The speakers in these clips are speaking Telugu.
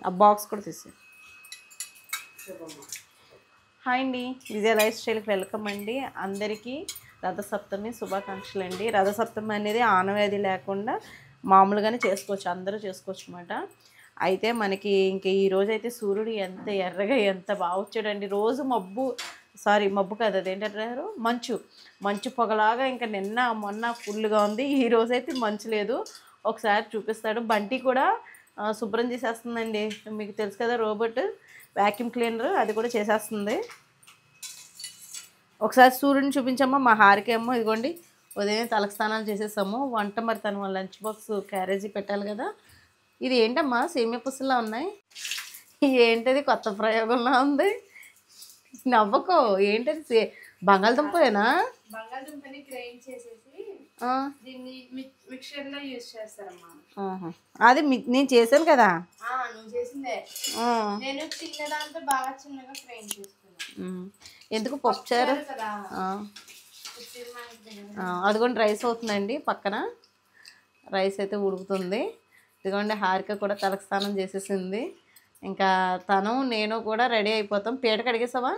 ఆ బాక్స్ కూడా తీసి. హాయ్ అండి, విజయ లైఫ్ స్టైల్కి వెల్కమ్ అండి. అందరికీ రథసప్తమి శుభాకాంక్షలు అండి. రథసప్తమి అనేది ఆనవాయితీ లేకుండా మామూలుగానే చేసుకోవచ్చు, అందరూ చేసుకోవచ్చు అన్నమాట. అయితే మనకి ఇంక ఈరోజు అయితే సూర్యుడు ఎంత ఎర్రగా ఎంత బాగా వచ్చాడండి. రోజు మబ్బు కాదు, అదేంటారు మంచు పొగలాగా ఇంకా నిన్న మొన్న ఫుల్గా ఉంది. ఈరోజు అయితే మంచు లేదు. ఒకసారి చూపిస్తాడు. బంటి కూడా శుభ్రం చేసేస్తుందండి. మీకు తెలుసు కదా, రోబోట్ వ్యాక్యూమ్ క్లీనర్, అది కూడా చేసేస్తుంది. ఒకసారి సూర్యుడిని చూపించమ్మా. మా హారికేమో ఇదిగోండి ఉదయం తలకు స్నానాలు చేసేసాము. వంట మరి తను లంచ్ బాక్స్ క్యారేజీ పెట్టాలి కదా. ఇది ఏంటమ్మా, సేమియా పుస్తలా ఉన్నాయి. ఏంటది, కొత్త ప్రయోగంలా ఉంది. నవ్వకో. ఏంటది, బంగాళదుంపేనా? బంగాళదుంపని గ్రైండ్ చేసేసి దీన్ని మిక్చర్లో యూజ్ చేస్తారమ్మా. అది నేను చేశాను కదా. నువ్వు చేసిందే. నేను చిన్న దాంతో బాగా చిన్నగా గ్రైండ్ చేసుకున్నాను. ఎందుకు పప్పుచారు కదా. అదిగోండి రైస్ అవుతుందండి. పక్కన రైస్ అయితే ఉడుకుతుంది. ఇదిగోండి హారిక కూడా తలకు స్నానం చేసేసింది. ఇంకా నేను కూడా రెడీ అయిపోతాం. పీట కడిగేసావా?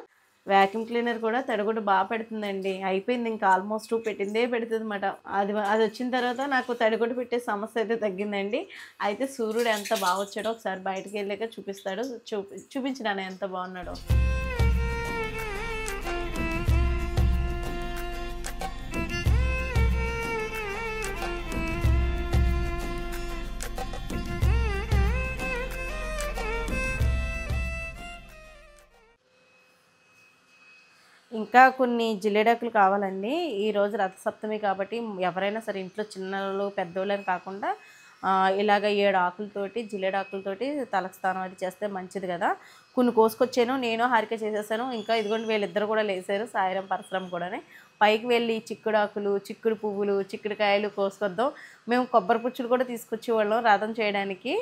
వ్యాక్యూమ్ క్లీనర్ కూడా తడిగుడ్డు బాగా పెడుతుందండి. అయిపోయింది, ఇంకా ఆల్మోస్ట్ పెడుతుంది అన్నమాట. అది వచ్చిన తర్వాత నాకు తడిగుడ్డు పెట్టే సమస్య అయితే తగ్గిందండి. అయితే సూర్యుడు ఎంత బాగా వచ్చాడో ఒకసారి బయటకు వెళ్ళాక చూపిస్తాడు. చూపించినాను ఎంత బాగున్నాడో. ఇంకా కొన్ని జిల్లేడాకులు కావాలండి. ఈరోజు రథసప్తమి కాబట్టి ఎవరైనా సరే ఇంట్లో చిన్నలు పెద్దోళ్ళు అని కాకుండా ఇలాగ 7 ఆకులతోటి జిల్లేడాకులతోటి తలకు స్నానం అది చేస్తే మంచిది కదా. కొన్ని కోసుకొచ్చాను, నేను హారిక చేసేసాను. ఇంకా ఇదిగోండి వీళ్ళిద్దరు కూడా లేసారు, సాయిరం పరశురం కూడానే. పైకి వెళ్ళి చిక్కుడాకులు, చిక్కుడు పువ్వులు, చిక్కుడుకాయలు కోసుకొద్దాం. మేము కొబ్బరి పుచ్చులు కూడా తీసుకొచ్చేవాళ్ళం రథం చేయడానికి.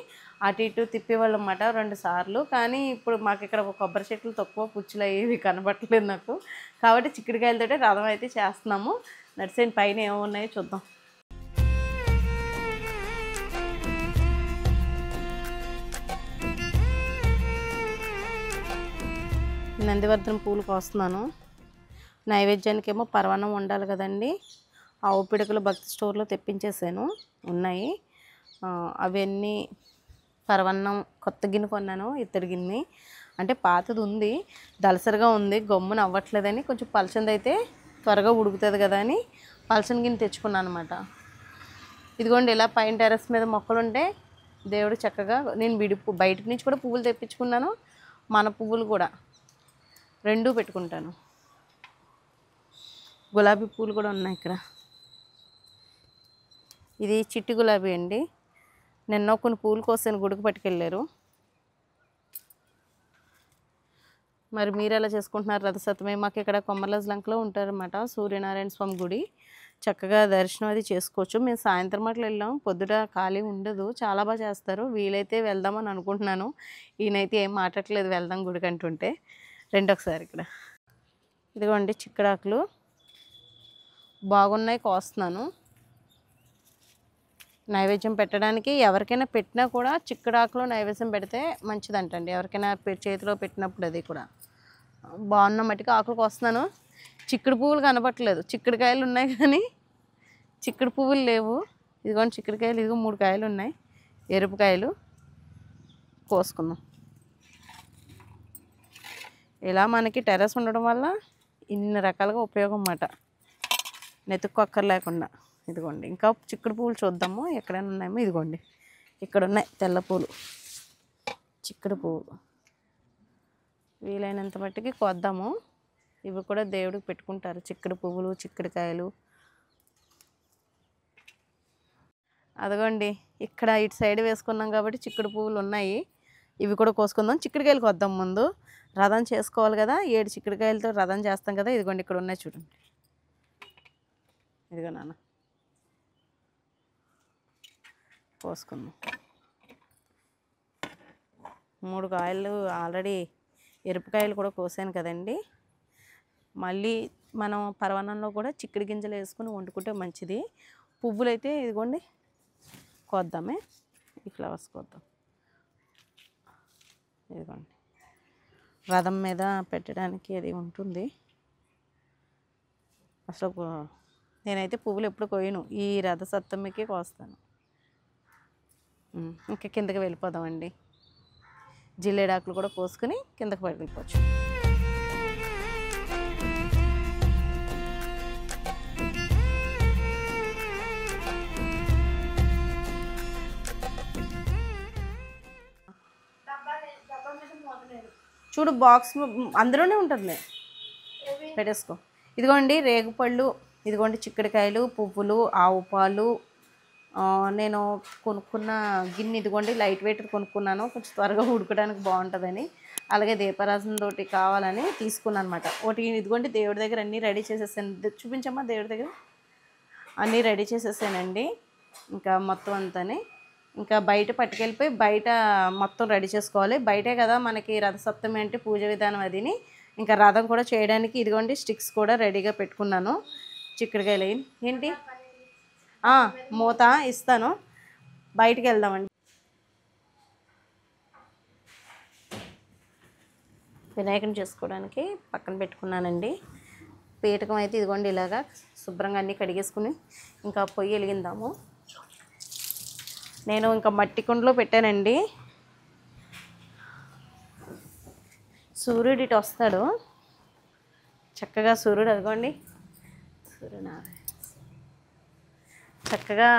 అటు ఇటు తిప్పేవాళ్ళం అన్నమాట 2 సార్లు. కానీ ఇప్పుడు మాకు ఇక్కడ కొబ్బరి చెట్లు తక్కువ, పుచ్చులు అవి కనబట్టలేదు నాకు. కాబట్టి చిక్కుడుకాయలతోటి రథం అయితే చేస్తున్నాము. నడిచేని పైన ఏమున్నాయో చూద్దాం. నందివర్ధనం పూలు కోస్తున్నాను. నైవేద్యానికి ఏమో పరవాన్నం వండాలి కదండి. ఆవు పిడకలు భక్తి స్టోర్లో తెప్పించేసాను, ఉన్నాయి అవన్నీ. పరవాన్నం కొత్త గిన్నె కొన్నాను, ఇత్తడి గిన్నె. అంటే పాతది ఉంది, దలసరిగా ఉంది, గమ్మున అవ్వట్లేదని కొంచెం పలచంది అయితే త్వరగా ఉడుకుతుంది కదా అని పలచని గిన్నె తెచ్చుకున్నాను అనమాట. ఇదిగోండి ఇలా పైన టెర్రస్ మీద మొక్కలు ఉంటే దేవుడు చక్కగా, నేను బయట నుంచి కూడా పువ్వులు తెప్పించుకున్నాను, మన పువ్వులు కూడా 2 పెట్టుకుంటాను. గులాబీ పూలు కూడా ఉన్నాయి ఇక్కడ. ఇది చిట్టి గులాబీ అండి. నిన్న కొన్ని పూలు కోసాను, గుడికి పట్టుకెళ్ళారు. మరి మీరు ఎలా చేసుకుంటున్నారు రథసప్తమి? మాకు ఇక్కడ కొమ్మర్లజ్ లంకలో ఉంటారన్నమాట సూర్యనారాయణ స్వామి గుడి. చక్కగా దర్శనం అది చేసుకోవచ్చు. మేము సాయంత్రం అట్లా వెళ్ళాం, పొద్దుట ఖాళీ ఉండదు, చాలా బాగా చేస్తారు. వీలైతే వెళ్దామని అనుకుంటున్నాను. ఈయనైతే ఏం మాట్లాడట్లేదు, వెళ్దాం గుడికి అంటుంటే. ఒకసారి ఇక్కడ ఇదిగోండి చిక్కుడాకులు బాగున్నాయి, కోస్తున్నాను. నైవేద్యం పెట్టడానికి ఎవరికైనా పెట్టినా కూడా చిక్కుడాకులో నైవేద్యం పెడితే మంచిదంటండి. ఎవరికైనా చేతిలో పెట్టినప్పుడు అది కూడా బాగున్న మట్టికి ఆకులు కోస్తున్నాను. చిక్కుడు పువ్వులు కనపట్లేదు, చిక్కుడుకాయలు ఉన్నాయి కానీ చిక్కుడు పువ్వులు లేవు. ఇదిగోండి చిక్కుడుకాయలు, ఇదిగో 3 కాయలు ఉన్నాయి, ఎరుపుకాయలు కోసుకుందాం. ఇలా మనకి టెర్రస్ ఉండడం వల్ల ఇన్ని రకాలుగా ఉపయోగం అన్నమాట, నెతుక్కొక్కర్లేకుండా. ఇదిగోండి ఇంకా చిక్కుడు పువ్వులు చూద్దాము ఎక్కడైనా ఉన్నాయేమో. ఇదిగోండి ఇక్కడ ఉన్నాయి తెల్ల పూలు, చిక్కుడు పువ్వులు. వీలైనంత మట్టికి కోద్దాము. ఇవి కూడా దేవుడికి పెట్టుకుంటారు, చిక్కుడు పువ్వులు, చిక్కుడుకాయలు. అదిగోండి ఇక్కడ ఇటు సైడ్ వేసుకున్నాం కాబట్టి చిక్కుడు పువ్వులు ఉన్నాయి. ఇవి కూడా కోసుకుందాం. చిక్కుడుకాయలు కోద్దాం ముందు, రథం చేసుకోవాలి కదా. 7 చిక్కుడుకాయలతో రథం చేస్తాం కదా. ఇదిగోండి ఇక్కడ ఉన్నాయి చూడండి. ఇదిగో నాన్న కోసుకుందాం. 3 కాయలు ఆల్రెడీ ఎరుపుకాయలు కూడా కోసాను కదండి. మళ్ళీ మనం పరవాన్నంలో కూడా చిక్కుడు గింజలు వేసుకుని వండుకుంటే మంచిది. పువ్వులు అయితే ఇదిగోండి కోద్దామే, ఈ ఫ్లవర్స్ కోద్దాం. ఇదిగోండి రథం మీద పెట్టడానికి అది ఉంటుంది. అసలు నేనైతే పువ్వులు ఎప్పుడు కోయను, ఈ రథసప్తమికి కోస్తాను. ఇంకా కిందకి వెళ్ళిపోదామండి. జిల్లేడాకులు కూడా కోసుకుని కిందకి వెళ్ళిపోవచ్చు. చూడు బాక్స్ అందులోనే ఉంటుంది, పెట్టేసుకో. ఇదిగోండి రేగుపళ్ళు, ఇదిగోండి చిక్కుడుకాయలు, పువ్వులు, ఆవు పాలు. నేను కొనుక్కున్న గిన్నె ఇదిగోండి, లైట్ వెయిట్ కొనుక్కున్నాను, కొంచెం త్వరగా ఉడకడానికి బాగుంటుందని. అలాగే దీపారాజన తోటి కావాలని తీసుకున్నాను అనమాట. ఒకటి ఇదిగోండి దేవుడి దగ్గర అన్నీ రెడీ చేసేసాను. చూపించమ్మా దేవుడి దగ్గర అన్నీ రెడీ చేసేసానండి. ఇంకా మొత్తం అంతానే ఇంకా బయట పట్టుకెళ్ళిపోయి బయట మొత్తం రెడీ చేసుకోవాలి. బయటే కదా మనకి రథసప్తమి అంటే పూజ విధానం అదిని. ఇంకా రథం కూడా చేయడానికి ఇదిగోండి స్టిక్స్ కూడా రెడీగా పెట్టుకున్నాను. చిక్కుడుకాయలు ఏంటి మూత ఇస్తాను, బయటికి వెళ్దామండి. వినాయకుని చేసుకోవడానికి పక్కన పెట్టుకున్నానండి. పీటకం అయితే ఇదిగోండి ఇలాగా శుభ్రంగా అన్నీ కడిగేసుకుని ఇంకా పొయ్యి వెలిగిందాము. నేను ఇంకా మట్టి కుండలో పెట్టానండి. సూర్యుడు ఇటు వస్తాడు చక్కగా. సూర్యుడు అదిగోండి, సూర్యనారాయణ చక్కగా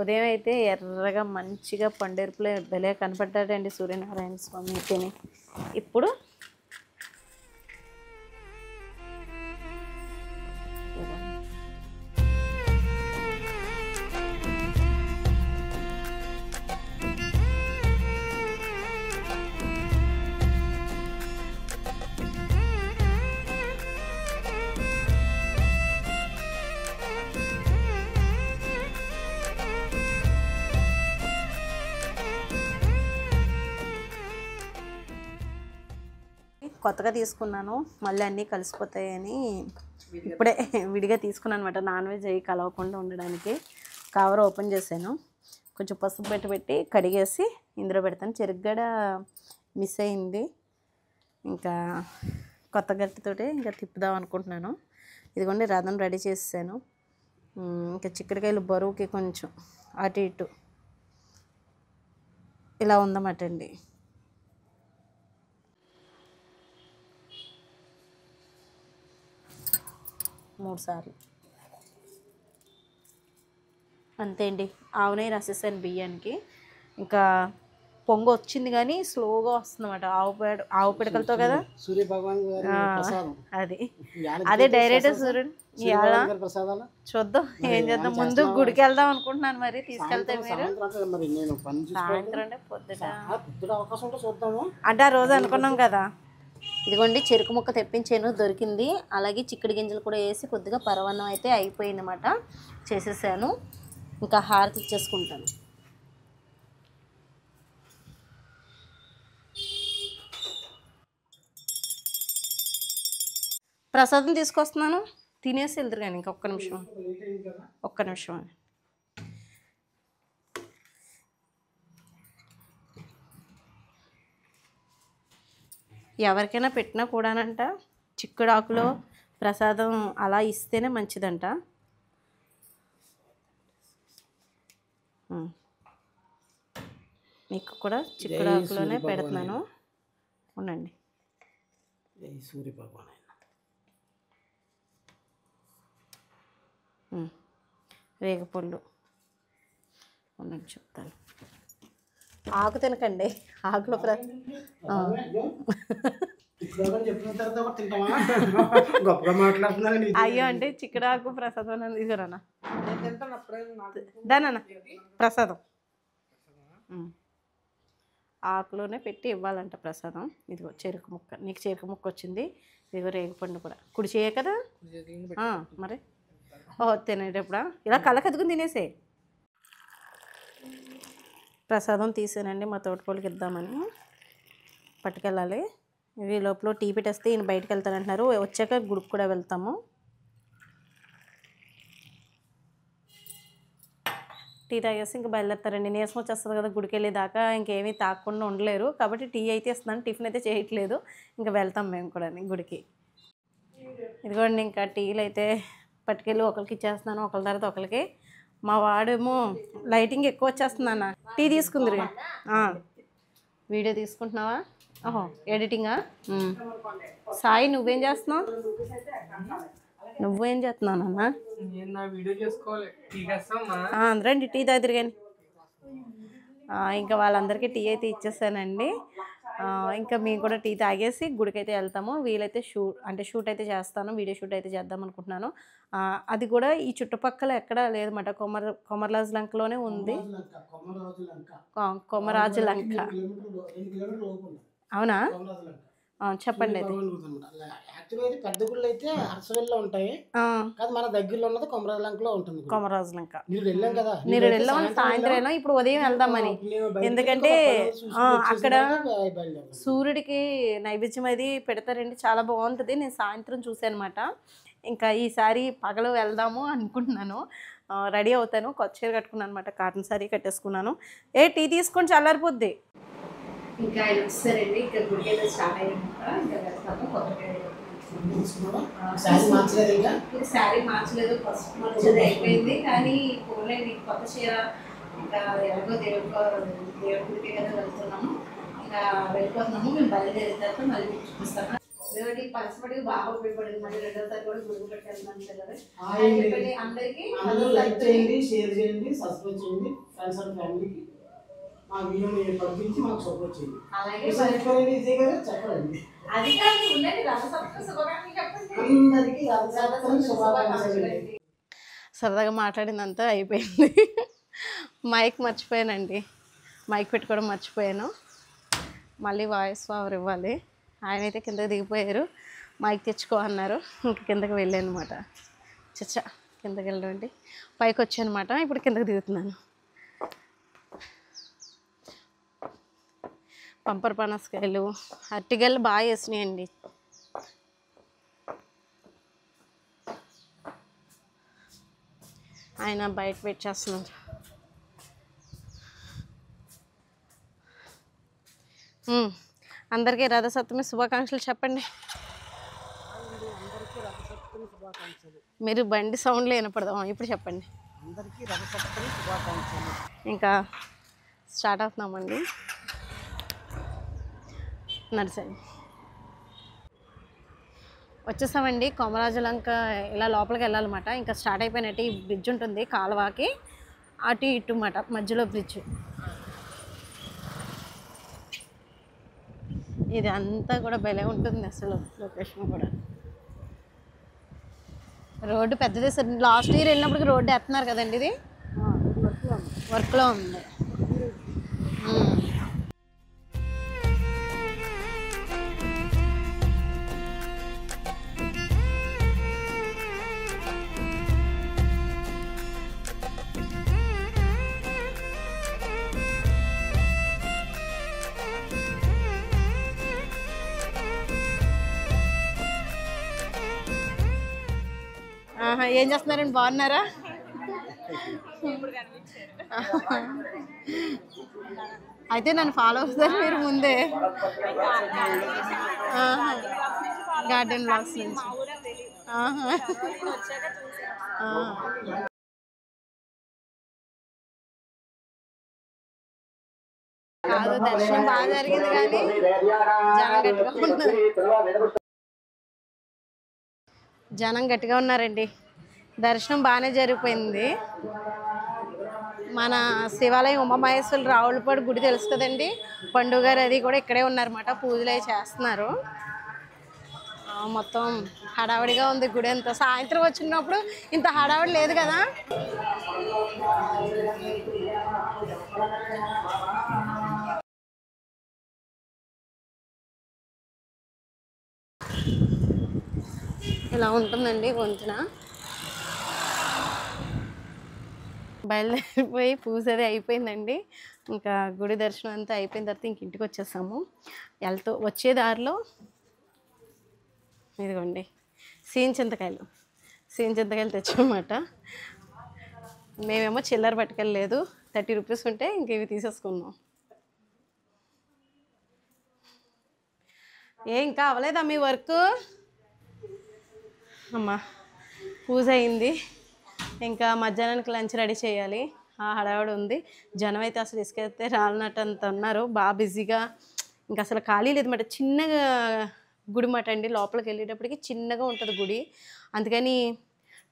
ఉదయం అయితే ఎర్రగా మంచిగా పండెరుపులో భలే కనపడ్డాడండి సూర్యనారాయణ స్వామి అయితేనే. ఇప్పుడు కొత్తగా తీసుకున్నాను, మళ్ళీ అన్నీ కలిసిపోతాయని ఇప్పుడే విడిగా తీసుకున్నాను అనమాట. నాన్ వెజ్ అవి కలవకుండా ఉండడానికి కవర్ ఓపెన్ చేశాను. కొంచెం పసుపు పెట్టి కడిగేసి ఇందులో పెడతాను. చెరుగ్గడ మిస్ అయింది, ఇంకా కొత్త గట్టితోటి ఇంకా తిప్పుదాం అనుకుంటున్నాను. ఇదిగోండి రథం రెడీ చేసాను. ఇంకా చిక్కుడుకాయలు బరువుకి కొంచెం అటు ఇటు ఇలా ఉందన్నమాట అండి. మూడు సార్లు అంతే అండి. ఆవు నెయ్యి రాసేసాను బియ్యానికి. ఇంకా పొంగు వచ్చింది కానీ స్లోగా వస్తుందన్నమాట. ఆవు పిడకలతో కదా అది అదే డైరెక్ట్ సూర్యుడు. చూద్దాం ఏం చేద్దాం. ముందు గుడికి వెళ్దాం అనుకుంటున్నాను, మరి తీసుకెళ్తే మీరు సాయంత్రం అంటే పొద్దుట అంటే ఆ రోజు అనుకున్నాం కదా. ఇదిగోండి చెరుకు ముక్క తెప్పించాను, దొరికింది. అలాగే చిక్కుడు గింజలు కూడా వేసి కొద్దిగా పరవన్నం అయితే అయిపోయింది అన్నమాట, చేసేసాను. ఇంకా హారతి ఇచ్చేసుకుంటాను. ప్రసాదం తీసుకొస్తున్నాను, తినేసి వెళ్తారు కానీ ఇంకా ఒక్క నిమిషం ఎవరికైనా పెట్టినా కూడానంట చిక్కుడాకులో ప్రసాదం అలా ఇస్తేనే మంచిదంట. మీకు కూడా చిక్కుడాకులోనే పెడుతున్నాను, ఉండండి. సూర్య భగవాన్ రేగుపళ్ళు ఉండండి చెప్తాను. ఆకు తినకండి, ఆకులో అయ్యో అంటే చిక్కుడాకు ప్రసాదం ఇదిగోనా దానన్నా ప్రసాదం ఆకులోనే పెట్టి ఇవ్వాలంట ప్రసాదం. ఇదిగో చెరుకు ముక్క, నీకు చెరుకు ముక్క వచ్చింది. ఇదిగో రేగుపండు కూడా కుడి చేయ కదా మరి. తినేటప్పుడా ఇలా కళ్ళ కదుకుని తినేసే. ప్రసాదం తీసానండి, మా తోటకోళ్ళకి ఇద్దామని పట్టుకెళ్ళాలి. ఇవి లోపల టీ పెట్టేస్తే ఈయన బయటకు వెళ్తానంటున్నారు. వచ్చాక గుడికి కూడా వెళ్తాము. టీ తాగేసి ఇంకా బయలుదేరుతారండి. నీరసం వచ్చేస్తుంది కదా గుడికి వెళ్ళేదాకా, ఇంకేమీ తాగకుండా ఉండలేరు కాబట్టి టీ అయితే ఇస్తున్నాను. టిఫిన్ అయితే చేయట్లేదు. ఇంకా వెళ్తాం మేము కూడా గుడికి. ఇదిగోండి ఇంకా టీలు అయితే పట్టుకెళ్ళి ఒకరికి ఇచ్చేస్తున్నాను, ఒకరి తర్వాత ఒకరికి. మా వాడేమో లైటింగ్ ఎక్కువ వచ్చేస్తుంది అన్న. టీ తీసుకుందిరి. వీడియో తీసుకుంటున్నావా? ఓహో ఎడిటింగా? సాయి నువ్వేం చేస్తున్నావు? నువ్వేం చేస్తున్నావు అన్న? అందరండి టీ తాగుతారు కానీ. ఇంకా వాళ్ళందరికీ టీ అయితే ఇచ్చేసానండి. ఇంకా మేము కూడా టీ తాగేసి గుడికి అయితే వెళ్తాము. వీలైతే షూట్ అయితే చేస్తాను, వీడియో షూట్ అయితే చేద్దాం అనుకుంటున్నాను. అది కూడా ఈ చుట్టుపక్కల ఎక్కడ లేదన్నమాట. కొమర్రాజు లంకలోనే ఉంది. కొమరాజు లంక. అవునా? చెప్పండి. పెద్ద గుళ్ళు అయితే అరసవెల్లో ఉంటాయి, మన దగ్గరలో ఉన్నది కొమరాజు లంకలో ఉంటుంది. కొమరాజు లంక వెళ్ళాం కదా, మీరు వెళ్ళాం. సాయంత్రం వెళ్ళాం, ఇప్పుడు ఉదయం వెళ్దామని. ఎందుకంటే అక్కడ సూర్యుడికి నైవేద్యం అది పెడతారండి, చాలా బాగుంటుంది. నేను సాయంత్రం చూసాను అనమాట. ఇంకా ఈసారి పగలు వెళ్దాము అనుకుంటున్నాను. రెడీ అవుతాను. కొత్త చీర కట్టుకున్నాను అనమాట, కాటన్ సారీ కట్టేసుకున్నాను. టీ తీసుకొని చల్లారిపోద్ది. ఇంకా ఆయన వచ్చారండి. ఇంకా గుడికి అయితే స్టార్ట్ అయ్యాక ఇంకా వెళ్తాము. శారీ మార్చలేదు, ఫస్ట్ మార్చేది అయిపోయింది. కానీ పోలేండి కొత్త చీర. ఇంకా ఎలాగో దేవుడి గుడికి కదా వెళ్తున్నాము. ఇంకా వెళ్ళిపోతున్నాము. మేము బయలుదేరిన తర్వాత మళ్ళీ మీకు చూపిస్తాను. దేవుడి పలసపడి బాగా ఉపయోగపడింది. మళ్ళీ రెండోసారి కూడా గుడికి పెట్టి వెళ్తాను కదా. అందరికీ లైక్ చేయండి, షేర్ చేయండి, సబ్స్క్రైబ్ చేయండి. ఫ్రెండ్స్ అండ్ ఫ్యామిలీకి మా వీడియోని పంపించి మాకు సపోర్ట్ చేయండి. అలాగే చెప్పండి. అది కాదు, అందరికీ శుభాకాంక్షలు. సరదాగా మాట్లాడిందంతా అయిపోయింది. మైక్ మర్చిపోయానండి, మైక్ పెట్టుకోవడం మర్చిపోయాను. మళ్ళీ వాయిస్ ఓవర్ ఇవ్వాలి. ఆయన అయితే కిందకి దిగిపోయారు, మైక్ తెచ్చుకో అన్నారు. ఇంక కిందకి వెళ్ళాను అనమాట. చచ్చా కిందకి వెళ్ళడం అండి, పైకి వచ్చాను అనమాట. ఇప్పుడు కిందకి దిగుతున్నాను. పంపర్ పనసకాయలు, అరటికాయలు బాగా వేసినాయండి. ఆయన బయట వెయిట్ చేస్తున్నారు. అందరికీ రథసప్తమి శుభాకాంక్షలు చెప్పండి. మీరు బండి సౌండ్లో వినపడదాం. ఇప్పుడు చెప్పండి. అందరికీ రథసప్తమి శుభాకాంక్షలు. ఇంకా స్టార్ట్ అవుతున్నామండి. నడిచండి. వచ్చేసామండి. కొమరాజు లంక ఇలా లోపలికి వెళ్ళాలన్నమాట. ఇంకా స్టార్ట్ అయిపోయినట్టు ఈ బ్రిడ్జ్ ఉంటుంది కాలువకి, అటు ఇటు అన్నమాట, మధ్యలో బ్రిడ్జ్. ఇది అంతా కూడా భలే ఉంటుంది అసలు. లొకేషన్ కూడా రోడ్డు పెద్దది. లాస్ట్ ఇయర్ వెళ్ళినప్పటికి రోడ్డు వేస్తున్నారు కదండి. ఇది వర్క్లో ఉంది. ఏం చేస్తున్నారండి? బాగున్నారా? అయితే నన్ను ఫాలో అవుతారు మీరు ముందే. గార్డెన్ బ్లాగ్స్ నుంచి. కాదు, దర్శనం బాగా జరిగింది కానీ జనం గట్టిగా ఉన్నారండి. దర్శనం బాగానే జరిగిపోయింది. మన శివాలయం ఉమామహేశ్వరులు రావులపాడు గుడి తెలుసు కదండి. పండుగ గారు అది కూడా ఇక్కడే ఉన్నారన్నమాట. పూజలు అవి చేస్తున్నారు. మొత్తం హడావిడిగా ఉంది గుడి అంతా. సాయంత్రం వచ్చినప్పుడు ఇంత హడావిడి లేదు కదా. ఇలా ఉంటుందండి వంతెన. బయలుదేరిపోయి పూజ అది అయిపోయిందండి. ఇంకా గుడి దర్శనం అంతా అయిపోయిన తర్వాత ఇంక ఇంటికి వచ్చేసాము. వచ్చే దారిలో ఇదిగోండి సీన్ చింతకాయలు తెచ్చామన్నమాట. మేమేమో చిల్లర పట్టుకెళ్ళలేదు, 30 రూపీస్ ఉంటే ఇంక ఇవి తీసేసుకున్నాం. ఇంకా అవ్వలేదా మీ వర్క్? అమ్మా పూజ అయింది, ఇంకా మధ్యాహ్నానికి లంచ్ రెడీ చేయాలి. హడావిడి ఉంది. జనం అయితే అసలు ఇసుకైతే రాలినట్టు అంత ఉన్నారు, బాగా బిజీగా. ఇంకా అసలు ఖాళీ లేదు మాట. చిన్నగా గుడి మాట అండి, లోపలికి వెళ్ళేటప్పటికి చిన్నగా ఉంటుంది గుడి, అందుకని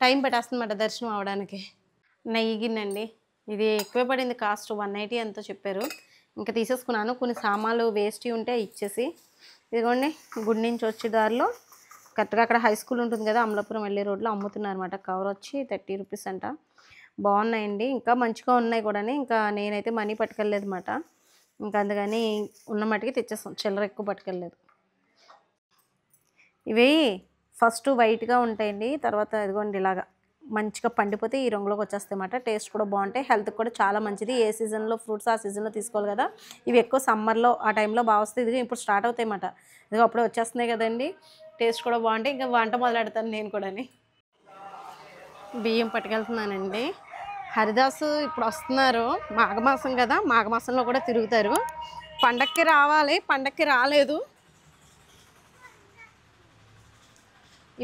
టైం పెట్టేస్తుందన్నమాట దర్శనం అవడానికి. నెయ్యి గిన్నండి, ఇది ఎక్కువే పడింది కాస్ట్, 180 ఎంతో చెప్పారు. ఇంకా తీసేసుకున్నాను. కొన్ని సామాన్లు వేస్ట్ ఉంటే ఇచ్చేసి, ఇదిగోండి గుడి నుంచి వచ్చే దారిలో కరెక్ట్గా అక్కడ హై స్కూల్ ఉంటుంది కదా, అమలాపురం వెళ్ళే రోడ్లో అమ్ముతున్నారు అనమాట. కవర్ వచ్చి 30 రూపీస్ అంట. బాగున్నాయండి, ఇంకా మంచిగా ఉన్నాయి కూడా. ఇంకా నేనైతే మనీ పట్టుకెళ్ళలేదు అనమాట, ఇంకా అందుకని ఉన్న మట్టుకి తెచ్చేస్తాం, చిల్లర ఎక్కువ పట్టుకెళ్ళలేదు. ఇవి ఫస్ట్ వైట్గా ఉంటాయండి, తర్వాత ఇదిగోండి ఇలాగా మంచిగా పండిపోతే ఈ రంగులోకి వచ్చేస్తాయి అన్నమాట. టేస్ట్ కూడా బాగుంటాయి, హెల్త్కి కూడా చాలా మంచిది. ఏ సీజన్లో ఫ్రూట్స్ ఆ సీజన్లో తీసుకోవాలి కదా. ఇవి ఎక్కువ సమ్మర్లో ఆ టైంలో బాగా వస్తాయి. ఇది ఇప్పుడు స్టార్ట్ అవుతాయి అన్నమాట, ఇదిగో అప్పుడే వచ్చేస్తున్నాయి కదండి. టేస్ట్ కూడా బాగుంటాయి. ఇంకా వంట మొదలెడతాను నేను కూడా. బియ్యం పట్టుకెళ్తున్నానండి. హరిదాసు ఇప్పుడు వస్తున్నారు, మాఘమాసం కదా, మాఘమాసంలో కూడా తిరుగుతారు. పండక్కి రావాలి, పండక్కి రాలేదు.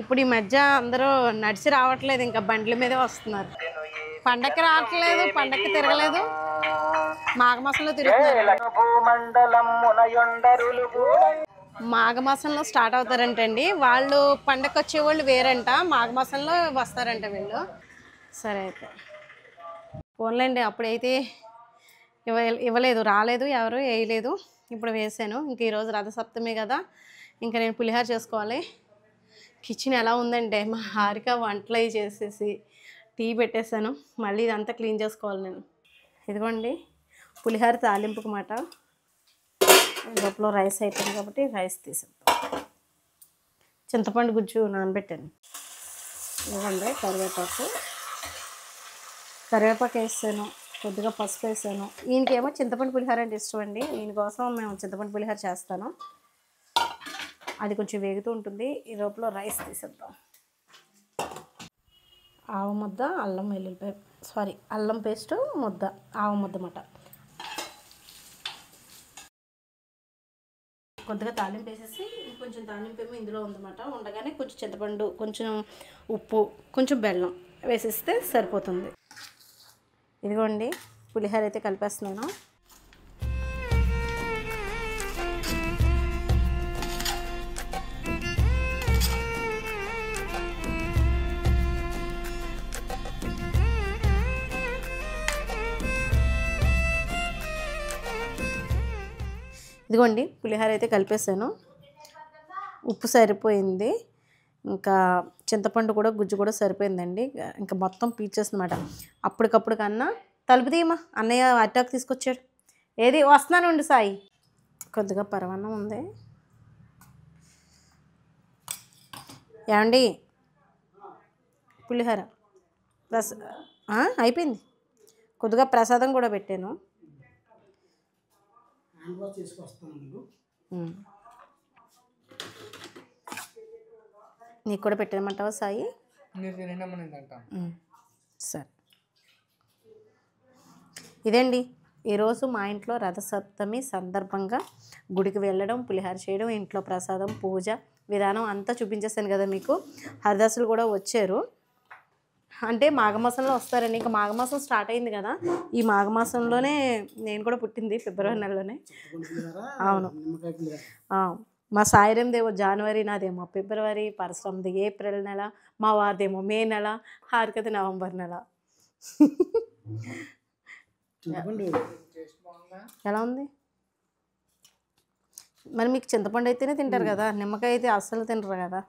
ఇప్పుడు ఈ మధ్య అందరూ నడిచి రావట్లేదు, ఇంకా బండ్ల మీదే వస్తున్నారు. పండక్కి రావట్లేదు, పండక్కి తిరగలేదు, మాఘమాసంలో తిరుగుతున్నారు. మాఘమాసంలో స్టార్ట్ అవుతారంటండి వాళ్ళు, పండగకి వచ్చేవాళ్ళు వేరంట, మాఘమాసంలో వస్తారంట వీళ్ళు. సరే అయితే ఫోన్లేండి, అప్పుడైతే ఇవ్వలేదు, రాలేదు, ఎవరు వేయలేదు. ఇప్పుడు వేసాను. ఇంక ఈరోజు రథసప్తమి కదా, ఇంకా నేను పులిహోర చేసుకోవాలి. కిచెన్ ఎలా ఉందంటే, మా హారిక వంటలు అవి చేసేసి టీ పెట్టేశాను, మళ్ళీ ఇదంతా క్లీన్ చేసుకోవాలి నేను. ఇదిగోండి పులిహోర తాలింపుకు మాట. లోపల రైస్ అయిపోయింది కాబట్టి రైస్ తీసేద్దాం. చింతపండు గుజ్జు నానబెట్టాను. ఇదిగోండి కరివేపాకు వేసాను, కొద్దిగా పసుపు వేసాను. ఈయనకేమో చింతపండు పులిహోర అంటే ఇష్టం అండి, ఈయన కోసం మేము చింతపండు పులిహోర చేస్తాను. అది కొంచెం వేగుతూ ఉంటుంది. ఈ లోపల రైస్ తీసేద్దాం. ఆవు ముద్ద, అల్లం వెల్లుల్లిపాయ అల్లం పేస్టు ముద్ద, ఆవు ముద్ద మాట. కొద్దిగా తాలింపు వేసేసి, కొంచెం తాలింపు ఏమో ఇందులో ఉందన్నమాట. ఉండగానే కొంచెం చింతపండు, కొంచెం ఉప్పు, కొంచెం బెల్లం వేసేస్తే సరిపోతుంది. ఇదిగోండి పులిహోర అయితే కలిపేస్తున్నాను. ఇదిగోండి పులిహోర అయితే కలిపేసాను, ఉప్పు సరిపోయింది, ఇంకా చింతపండు కూడా గుజ్జు కూడా సరిపోయిందండి. ఇంకా మొత్తం పీచేస్తుందన్నమాట. అప్పటికప్పుడు కన్నా తలుపు తీయమా, అన్నయ్య అటాక్ తీసుకొచ్చాడు. ఏది వస్తున్నానండి సాయి. కొద్దిగా పరమాన్నం ఉంది. ఏమండి పులిహోర అయిపోయింది. కొద్దిగా ప్రసాదం కూడా పెట్టాను. నీకు కూడా పెట్టేయమంటావా సాయి? సరే. ఇదండి ఈరోజు మా ఇంట్లో రథసప్తమి సందర్భంగా గుడికి వెళ్ళడం, పులిహోర చేయడం, ఇంట్లో ప్రసాదం, పూజ విధానం అంతా చూపించేస్తాను కదా మీకు. హరిదాసులు కూడా వచ్చారు, అంటే మాఘమాసంలో వస్తారండి. ఇంకా మాఘమాసం స్టార్ట్ అయింది కదా, ఈ మాఘమాసంలోనే నేను కూడా పుట్టింది, ఫిబ్రవరి నెలలోనే. అవును, మా సాయిరం దేమో జనవరి, నాదేమో ఫిబ్రవరి, పరశురామది ఏప్రిల్ నెల, మా వారిదేమో మే నెల, హారికది నవంబర్ నెల. ఎలా ఉంది మరి? మీకు చింతపండు అయితేనే తింటారు కదా, నిమ్మకాయ అయితే అస్సలు తినరు కదా.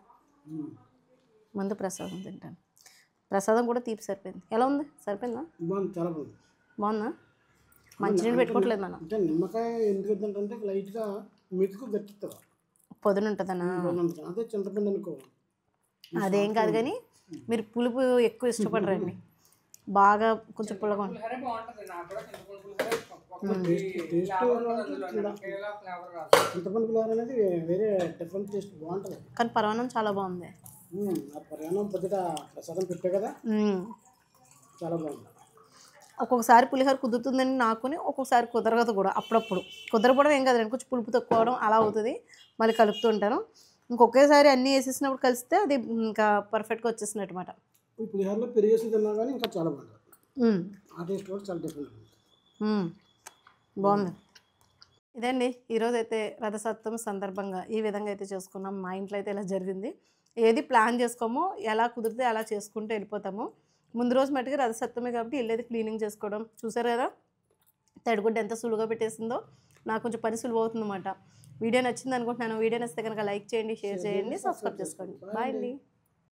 ముందు ప్రసాదం తింటాను. ప్రసాదం కూడా తీపి సరిపోయింది. ఎలా ఉంది? సరిపోయిందా? బాగుందా? మంచినీళ్ళు పెట్టుకోవట్లేదు మనం. నిమ్మకాయ ఎందుకు తింటే లైట్గా మెతుకు గట్టిస్తుంది, పొదును ఉంటుందనా? అదే చింతపండు అనుకో, అదేం కాదు కానీ మీరు పులుపు ఎక్కువ ఇష్టపడరండి, బాగా కొంచెం పుల్లగా ఉంటుంది. చింతపండు పులిహోర అనేది వేరే డిఫరెంట్ టేస్ట్, బాగుంటుంది. కానీ పరమాన్నం చాలా బాగుంది. పరమాన్నం పొద్దుట ప్రసాదం పెట్టే కదా, చాలా బాగుంది. ఒక్కొక్కసారి పులిహోర కుదురుతుందని నాకుని ఒక్కొక్కసారి కుదరదు కూడా అప్పుడప్పుడు. కుదరకపోవడం ఏం కాదులేండి, కొంచెం పులుపు తక్కువడం అలా అవుతుంది. మళ్ళీ కలుపుతూ ఉంటాను. ఇంకొకేసారి అన్నీ వేసేసినప్పుడు కలిస్తే అది ఇంకా పర్ఫెక్ట్గా వచ్చేసినట్టు మాట. ఈ పులిహోరలో పెరిగేసి తిన్నా కానీ ఇంకా చాలా బాగుంటుంది. ఆ టేస్ట్ కూడా చాలా డిఫరెంట్ ఉంటుంది. బాగుంది. ఇదండి ఈరోజు అయితే రథసప్తమి సందర్భంగా ఈ విధంగా అయితే చేసుకున్నాం. మా ఇంట్లో అయితే ఇలా జరిగింది. ఏది ప్లాన్ చేసుకోమో, ఎలా కుదిరితే అలా చేసుకుంటూ వెళ్ళిపోతాము. ముందు రోజు మట్టుకు రథసప్తమి కాబట్టి ఇల్లు క్లీనింగ్ చేసుకోవడం చూసారు కదా, తడిగుడ్డ ఎంత సులువుగా పెట్టేసిందో. నాకు కొంచెం పని సులువు అవుతుందన్నమాట. వీడియో నచ్చింది అనుకుంటున్నాను. వీడియో నచ్చితే కనుక లైక్ చేయండి, షేర్ చేయండి, సబ్స్క్రైబ్ చేసుకోండి. బాయ్ అండి.